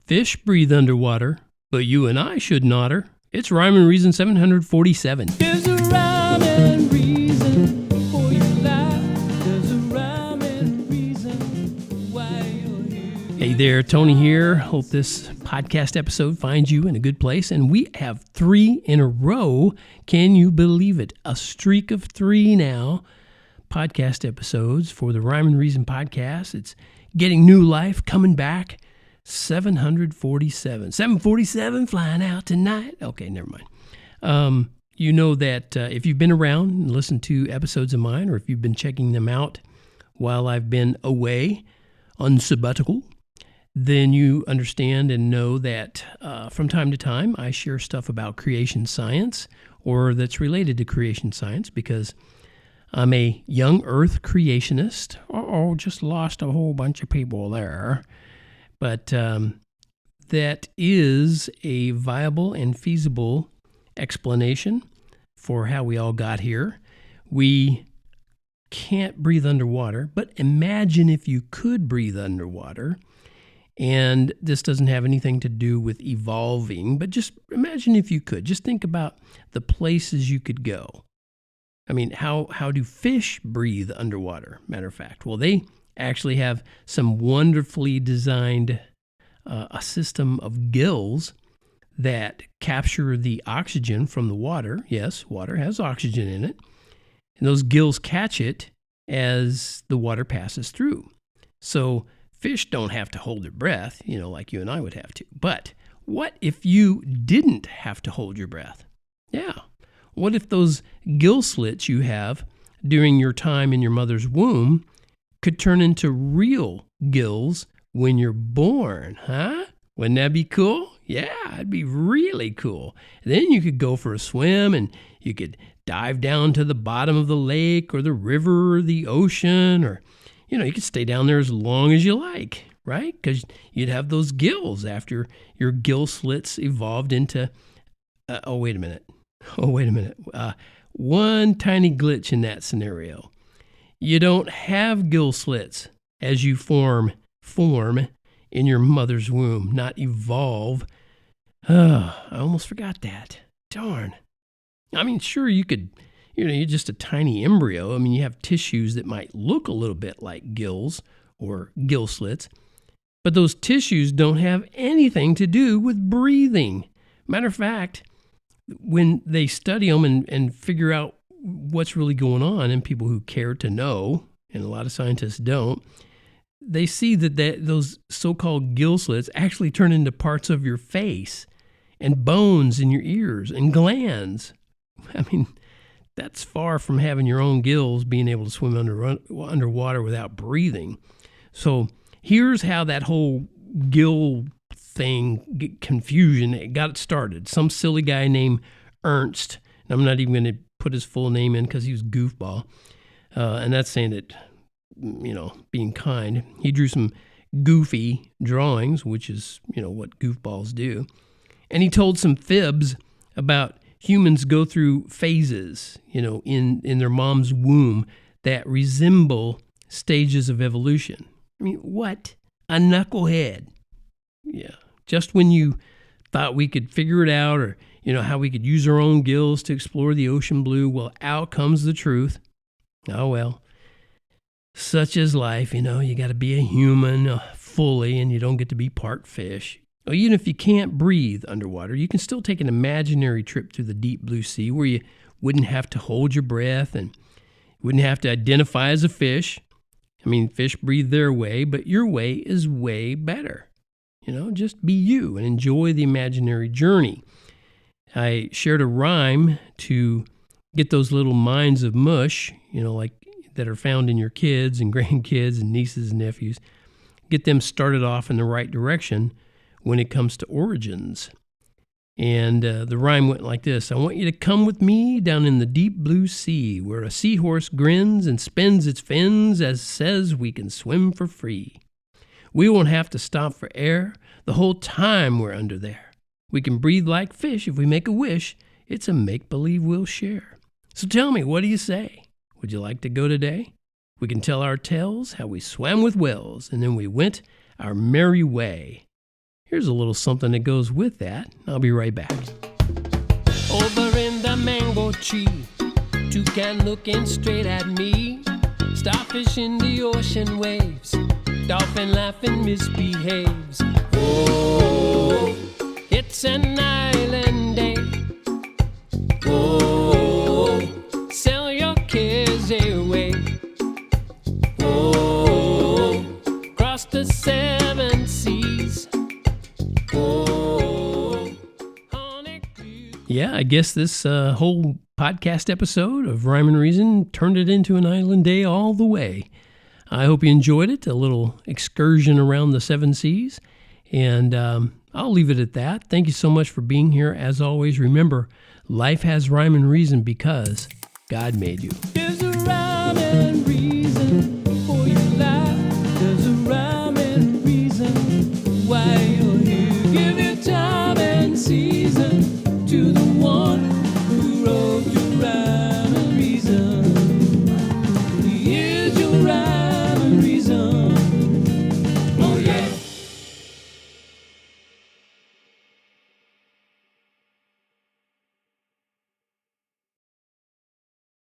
Fish breathe underwater, but you and I shouldn't otter. It's Rhyme and Reason 747. There's a rhyme and reason for your life. There's a rhyme and reason why you're here. Hey there, Tony here. Hope this podcast episode finds you in a good place. And we have 3 in a row. Can you believe it? A streak of 3 now. Podcast episodes for the Rhyme and Reason podcast. It's getting new life, coming back. 747. 747 flying out tonight. Okay, never mind. You know that if you've been around and listened to episodes of mine, or if you've been checking them out while I've been away on sabbatical, then you understand and know that from time to time I share stuff about creation science or that's related to creation science because I'm a young earth creationist. Just lost a whole bunch of people there. But that is a viable and feasible explanation for how we all got here. We can't breathe underwater, but imagine if you could breathe underwater. And this doesn't have anything to do with evolving, but just imagine if you could. Just think about the places you could go. I mean, how do fish breathe underwater? Matter of fact, well, they actually have some wonderfully designed a system of gills that capture the oxygen from the water. Yes, water has oxygen in it. And those gills catch it as the water passes through. So fish don't have to hold their breath, like you and I would have to. But what if you didn't have to hold your breath? Yeah. What if those gill slits you have during your time in your mother's womb could turn into real gills when you're born, huh? Wouldn't that be cool? Yeah, it'd be really cool. Then you could go for a swim and you could dive down to the bottom of the lake or the river or the ocean, or, you could stay down there as long as you like, right? Because you'd have those gills after your gill slits evolved into, wait a minute. One tiny glitch in that scenario. You don't have gill slits as you form in your mother's womb, not evolve. I almost forgot that. Darn. I mean, sure, you could, you're just a tiny embryo. I mean, you have tissues that might look a little bit like gills or gill slits, but those tissues don't have anything to do with breathing. Matter of fact, when they study them and figure out what's really going on, and people who care to know, and a lot of scientists don't, they see that those so-called gill slits actually turn into parts of your face and bones in your ears and glands. I mean, that's far from having your own gills, being able to swim underwater without breathing. So here's how that whole gill thing, confusion, it got started. Some silly guy named Ernst, and I'm not even going to put his full name in because he was goofball, and that's saying it, being kind. He drew some goofy drawings, which is, what goofballs do, and he told some fibs about humans go through phases, in their mom's womb that resemble stages of evolution. I mean, what a knucklehead. Yeah. Just when you thought we could figure it out, or, how we could use our own gills to explore the ocean blue, well, out comes the truth. Oh, well, such is life, you got to be a human fully, and you don't get to be part fish. Well, even if you can't breathe underwater, you can still take an imaginary trip through the deep blue sea where you wouldn't have to hold your breath and wouldn't have to identify as a fish. I mean, fish breathe their way, but your way is way better. Just be you and enjoy the imaginary journey. I shared a rhyme to get those little minds of mush, like that are found in your kids and grandkids and nieces and nephews. Get them started off in the right direction when it comes to origins. And the rhyme went like this. I want you to come with me down in the deep blue sea where a seahorse grins and spins its fins as says we can swim for free. We won't have to stop for air the whole time we're under there. We can breathe like fish if we make a wish. It's a make-believe we'll share. So tell me, what do you say? Would you like to go today? We can tell our tales how we swam with whales, and then we went our merry way. Here's a little something that goes with that. I'll be right back. Over in the mango tree, toucan looking straight at me. Starfish in the ocean waves, dolphin laughing misbehaves. Oh, it's an island day. Oh, sell your cares away. Oh, cross the 7 seas. Oh, yeah, I guess this whole podcast episode of Rhyme and Reason turned it into an island day all the way. I hope you enjoyed it, a little excursion around the 7 seas. And I'll leave it at that. Thank you so much for being here. As always, remember, life has rhyme and reason because God made you. There's a rhyme and reason.